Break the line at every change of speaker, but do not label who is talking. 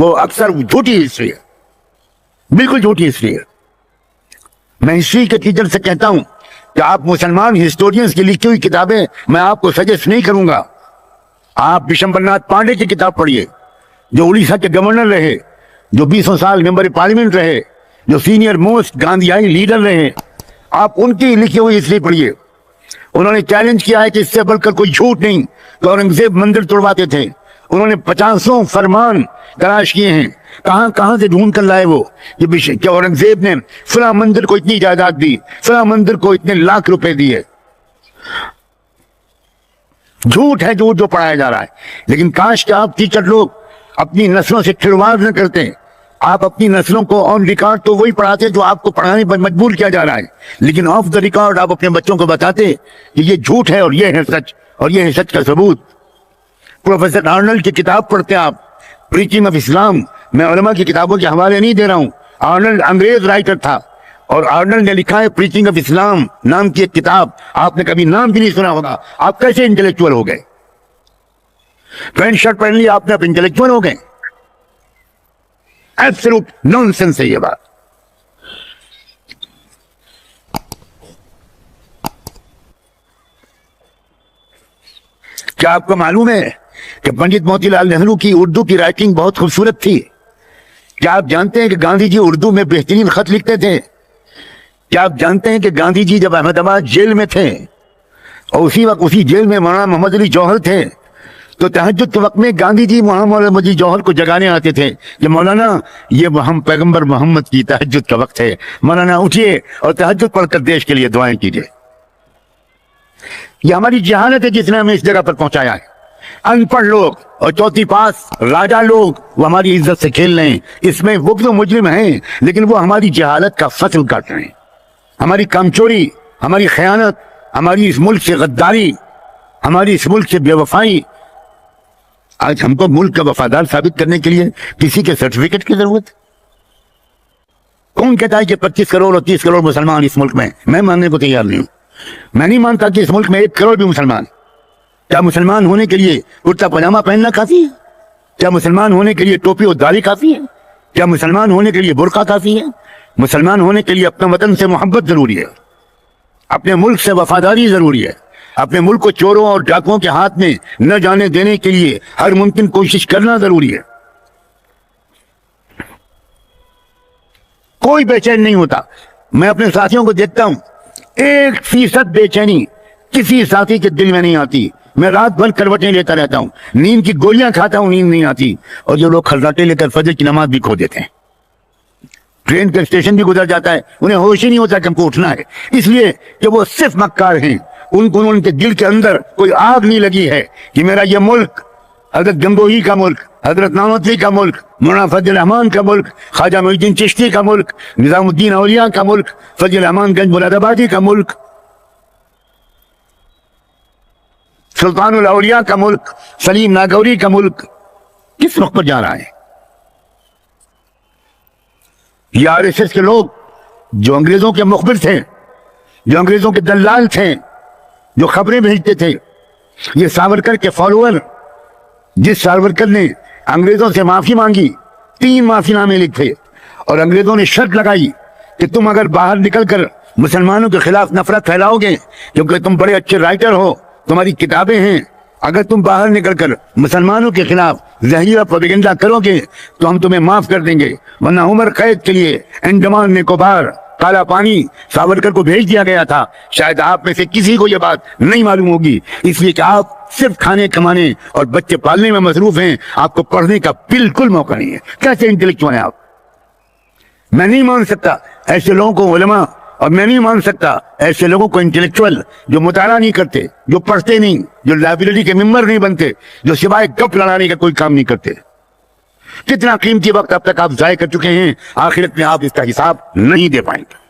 وہ اکثر جھوٹی ہسٹری ہے، بالکل جھوٹی ہسٹری ہے۔ میں ہسٹری کے ٹیچر سے کہتا ہوں کہ آپ مسلمان ہسٹورینز کی لکھی ہوئی کتابیں میں آپ کو سجیسٹ نہیں کروں گا۔ آپ بشمبر ناتھ پانڈے کی کتاب پڑھیے، جو اڑیسہ کے گورنر رہے، جو 20 سال ممبر پارلیمنٹ رہے، جو سینئر موسٹ گاندھیائی لیڈر رہے، آپ ان کی لکھی ہوئی ہسٹری پڑھیے۔ انہوں نے چیلنج کیا ہے کہ اس سے بڑھ کر کوئی جھوٹ نہیں کہ اورنگزیب مندر توڑواتے تھے۔ انہوں نے 50 فرمان تلاش کیے ہیں، کہاں سے ڈھونڈ کر لائے وہ کہ اورنگزیب نے فلاں مندر کو اتنی جائیداد دی، فلاں مندر کو اتنے لاکھ روپے دیے۔ جھوٹ ہے جھوٹ جو پڑھایا جا رہا ہے۔ لیکن کاش کہ آپ ٹیچر لوگ اپنی نسلوں سے کھلواڑ نہ کرتے، آپ اپنی نسلوں کو آن ریکارڈ تو وہی پڑھاتے جو آپ کو پڑھانے پر مجبور کیا جا رہا ہے، لیکن آف دا ریکارڈ آپ اپنے بچوں کو بتاتے کہ یہ جھوٹ ہے اور یہ ہے سچ، اور یہ ہے سچ کا ثبوت۔ پروفیسر آرنلڈ کی کتاب پڑھتے ہیں آپ، پریچنگ آف اسلام۔ میں علماء کی کتابوں کے حوالے نہیں دے رہا ہوں، آرنلڈ انگریز رائٹر تھا، اور آرنلڈ نے لکھا ہے پریچنگ آف اسلام نام کی ایک کتاب۔ آپ نے کبھی نام بھی نہیں سنا ہوگا۔ آپ کیسے انٹلیکچوئل ہو گئے؟ پینٹ شرٹ پہن لی آپ نے، آپ انٹلیکچوئل ہو گئے؟ ایبسولوٹ نان سینس ہے یہ بات۔ کیا آپ کو معلوم ہے کہ پنڈت موتی لال نہرو کی اردو کی رائٹنگ بہت خوبصورت تھی؟ کیا آپ جانتے ہیں کہ گاندھی جی اردو میں بہترین خط لکھتے تھے؟ کیا آپ جانتے ہیں کہ گاندھی جی جب احمد آباد جیل میں تھے اور اسی وقت اسی جیل میں مولانا محمد علی جوہر تھے، تو تہجد کے وقت میں گاندھی جی مولانا محمد علی جوہر کو جگانے آتے تھے کہ مولانا یہ ہم پیغمبر محمد کی تہجد کا وقت ہے، مولانا اٹھیے اور تہجد پڑھ کر دیش کے لیے دعائیں کیجیے۔ یہ ہماری جہالت ہے جس نے ہمیں اس جگہ پر پہنچایا ہے۔ ان پڑھ لوگ اور چوتھی پاس راجا لوگ وہ ہماری عزت سے کھیل رہے ہیں۔ اس میں وہ تو مجرم ہیں، لیکن وہ ہماری جہالت کا فصل کاٹ رہے ہیں، ہماری کمچوری، ہماری خیانت، ہماری اس ملک سے غداری، ہماری اس ملک سے بے وفائی۔ آج ہم کو ملک کا وفادار ثابت کرنے کے لیے کسی کے سرٹیفکیٹ کی ضرورت ہے؟ کون کہتا ہے کہ 25 کروڑ اور 30 کروڑ مسلمان اس ملک میں ماننے کو تیار نہیں ہوں۔ میں نہیں مانتا کہ اس ملک میں 1 کروڑ بھی مسلمان۔ کیا مسلمان ہونے کے لیے کرتا پاجامہ پہننا کافی ہے؟ کیا مسلمان ہونے کے لیے ٹوپی اور داڑھی کافی ہے؟ کیا مسلمان ہونے کے لیے برقع کافی ہے؟ مسلمان ہونے کے لیے اپنے وطن سے محبت ضروری ہے، اپنے ملک سے وفاداری ضروری ہے، اپنے ملک کو چوروں اور ڈاکوؤں کے ہاتھ میں نہ جانے دینے کے لیے ہر ممکن کوشش کرنا ضروری ہے۔ کوئی بے چین نہیں ہوتا۔ میں اپنے ساتھیوں کو دیکھتا ہوں، 1% بے چینی کسی ساتھی کے دل میں نہیں آتی۔ میں رات بھر کروٹیں لیتا رہتا ہوں، نیند کی گولیاں کھاتا ہوں، نیند نہیں آتی، اور جو لوگ خراٹے لے کر فجر کی نماز بھی کھو دیتے ہیں، ٹرین کا اسٹیشن بھی گزر جاتا ہے، انہیں ہوش ہی نہیں ہوتا کہ ہم کو اٹھنا ہے، اس لیے کہ وہ صرف مکار ہیں۔ ان کے دل کے اندر کوئی آگ نہیں لگی ہے کہ میرا یہ ملک حضرت گنگوہی کا ملک، حضرت نانوتوی کا ملک، مولانا فضل الرحمان کا ملک، خواجہ معین الدین چشتی کا ملک، نظام الدین اولیاء کا ملک، فضل الرحمان گنج مراد آبادی کا ملک، سلطان الاولیاء کا ملک، سلیم ناگوری کا ملک کس رخ پر جا رہا ہے؟ یہ RSS کے لوگ جو انگریزوں کے مخبر تھے، جو انگریزوں کے دلال تھے، جو خبریں بھیجتے تھے، یہ ساورکر کے فالوور، جس ساورکر نے انگریزوں سے معافی مانگی، 3 معافی نامے لکھے، اور انگریزوں نے شرط لگائی کہ تم اگر باہر نکل کر مسلمانوں کے خلاف نفرت پھیلاؤ گے، کیونکہ تم بڑے اچھے رائٹر ہو، تمہاری کتابیں ہیں، اگر تم باہر نکل کر مسلمانوں کے خلاف زہریلا پروپیگنڈا کرو گے تو ہم تمہیں معاف کر دیں گے، ورنہ عمر قید کے لیے انڈمان نکوبار، کالا پانی ساورکر کو بھیج دیا گیا تھا۔ شاید آپ میں سے کسی کو یہ بات نہیں معلوم ہوگی، اس لیے کہ آپ صرف کھانے کمانے اور بچے پالنے میں مصروف ہیں، آپ کو پڑھنے کا بالکل موقع نہیں ہے۔ کیسے انٹلیکچوئل ہیں آپ؟ میں نہیں مان سکتا ایسے لوگوں کو علماء، اور میں نہیں مان سکتا ایسے لوگوں کو انٹلیکچوئل جو مطالعہ نہیں کرتے، جو پڑھتے نہیں، جو لائبریری کے ممبر نہیں بنتے، جو سوائے گپ لڑانے کا کوئی کام نہیں کرتے۔ کتنا قیمتی وقت اب تک آپ ضائع کر چکے ہیں، آخرت میں آپ اس کا حساب نہیں دے پائیں گے۔